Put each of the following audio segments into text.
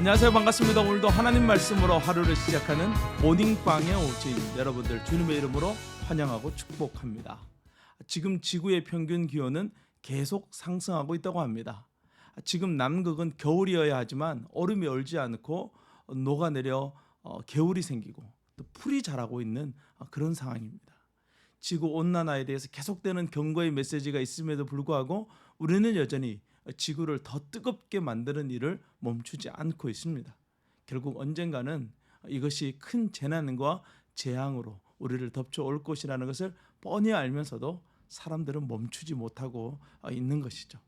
안녕하세요. 반갑습니다. 오늘도 하나님 말씀으로 하루를 시작하는 모닝빵의 오주인 여러분들 주님의 이름으로 환영하고 축복합니다. 지금 지구의 평균 기온은 계속 상승하고 있다고 합니다. 지금 남극은 겨울이어야 하지만 얼음이 얼지 않고 녹아내려 개울이 생기고 또 풀이 자라고 있는 그런 상황입니다. 지구 온난화에 대해서 계속되는 경고의 메시지가 있음에도 불구하고 우리는 여전히 지구를 더 뜨겁게 만드는 일을 멈추지 않고 있습니다. 결국 언젠가는 이것이 큰 재난과 재앙으로 우리를 덮쳐올 것이라는 것을 뻔히 알면서도 사람들은 멈추지 못하고 있는 것이죠.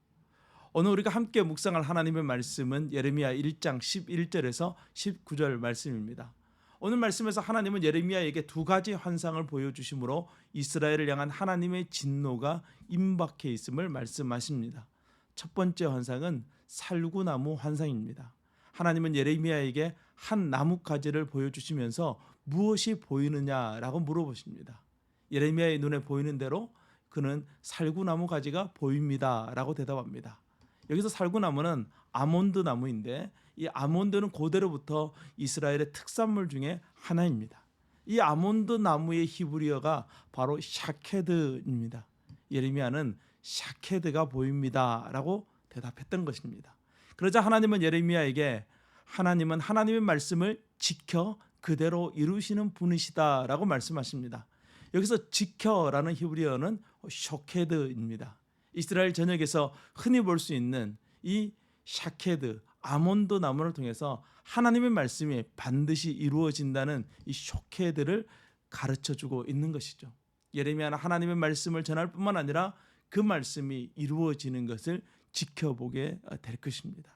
오늘 우리가 함께 묵상할 하나님의 말씀은 예레미야 1장 11절에서 19절 말씀입니다. 오늘 말씀에서 하나님은 예레미야에게 두 가지 환상을 보여주심으로 이스라엘을 향한 하나님의 진노가 임박해 있음을 말씀하십니다. 첫 번째 환상은 살구나무 환상입니다. 하나님은 예레미야에게 한 나뭇가지를 보여주시면서 무엇이 보이느냐라고 물어보십니다. 예레미야의 눈에 보이는 대로 그는 살구나무 가지가 보입니다라고 대답합니다. 여기서 살구나무는 아몬드 나무인데 이 아몬드는 고대로부터 이스라엘의 특산물 중에 하나입니다. 이 아몬드 나무의 히브리어가 바로 샤케드입니다. 예레미야는 샤케드가 보입니다 라고 대답했던 것입니다. 그러자 하나님은 예레미야에게 하나님은 하나님의 말씀을 지켜 그대로 이루시는 분이시다 라고 말씀하십니다. 여기서 지켜라는 히브리어는 쇼케드입니다. 이스라엘 전역에서 흔히 볼 수 있는 이 샤케드 아몬드 나무를 통해서 하나님의 말씀이 반드시 이루어진다는 이 쇼케드를 가르쳐주고 있는 것이죠. 예레미야는 하나님의 말씀을 전할 뿐만 아니라 그 말씀이 이루어지는 것을 지켜보게 될 것입니다.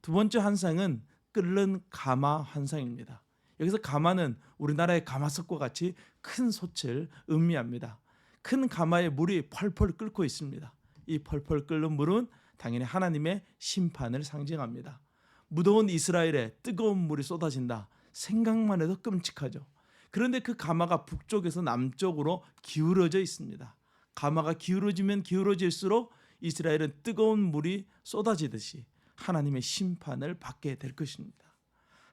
두 번째 환상은 끓는 가마 환상입니다. 여기서 가마는 우리나라의 가마솥과 같이 큰 솥을 의미합니다. 큰 가마에 물이 펄펄 끓고 있습니다. 이 펄펄 끓는 물은 당연히 하나님의 심판을 상징합니다. 무더운 이스라엘에 뜨거운 물이 쏟아진다. 생각만 해도 끔찍하죠. 그런데 그 가마가 북쪽에서 남쪽으로 기울어져 있습니다. 가마가 기울어지면 기울어질수록 이스라엘은 뜨거운 물이 쏟아지듯이 하나님의 심판을 받게 될 것입니다.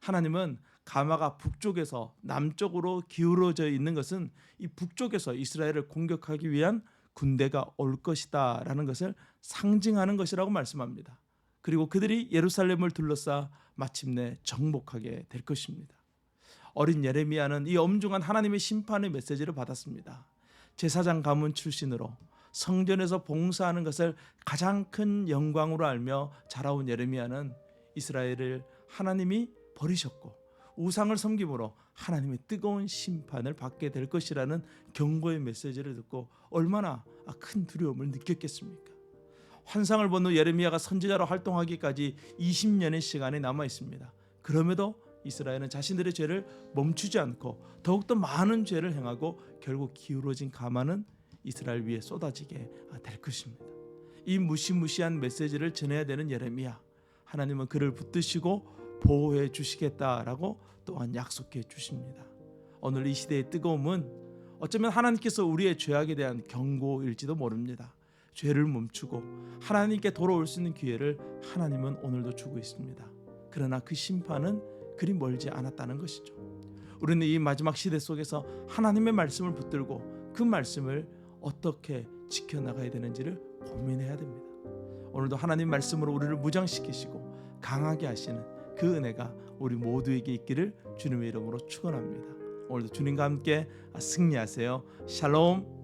하나님은 가마가 북쪽에서 남쪽으로 기울어져 있는 것은 이 북쪽에서 이스라엘을 공격하기 위한 군대가 올 것이다 라는 것을 상징하는 것이라고 말씀합니다. 그리고 그들이 예루살렘을 둘러싸 마침내 정복하게 될 것입니다. 어린 예레미야는 이 엄중한 하나님의 심판의 메시지를 받았습니다. 제사장 가문 출신으로 성전에서 봉사하는 것을 가장 큰 영광으로 알며 자라온 예레미야는 이스라엘을 하나님이 버리셨고 우상을 섬김으로 하나님의 뜨거운 심판을 받게 될 것이라는 경고의 메시지를 듣고 얼마나 큰 두려움을 느꼈겠습니까? 환상을 본 후 예레미야가 선지자로 활동하기까지 20년의 시간이 남아 있습니다. 그럼에도 이스라엘은 자신들의 죄를 멈추지 않고 더욱더 많은 죄를 행하고 결국 기울어진 가마는 이스라엘 위에 쏟아지게 될 것입니다. 이 무시무시한 메시지를 전해야 되는 예레미야, 하나님은 그를 붙드시고 보호해 주시겠다라고 또한 약속해 주십니다. 오늘 이 시대의 뜨거움은 어쩌면 하나님께서 우리의 죄악에 대한 경고일지도 모릅니다. 죄를 멈추고 하나님께 돌아올 수 있는 기회를 하나님은 오늘도 주고 있습니다. 그러나 그 심판은 그리 멀지 않았다는 것이죠. 우리는 이 마지막 시대 속에서 하나님의 말씀을 붙들고 그 말씀을 어떻게 지켜나가야 되는지를 고민해야 됩니다. 오늘도 하나님 말씀으로 우리를 무장시키시고 강하게 하시는 그 은혜가 우리 모두에게 있기를 주님의 이름으로 축원합니다. 오늘도 주님과 함께 승리하세요. 샬롬.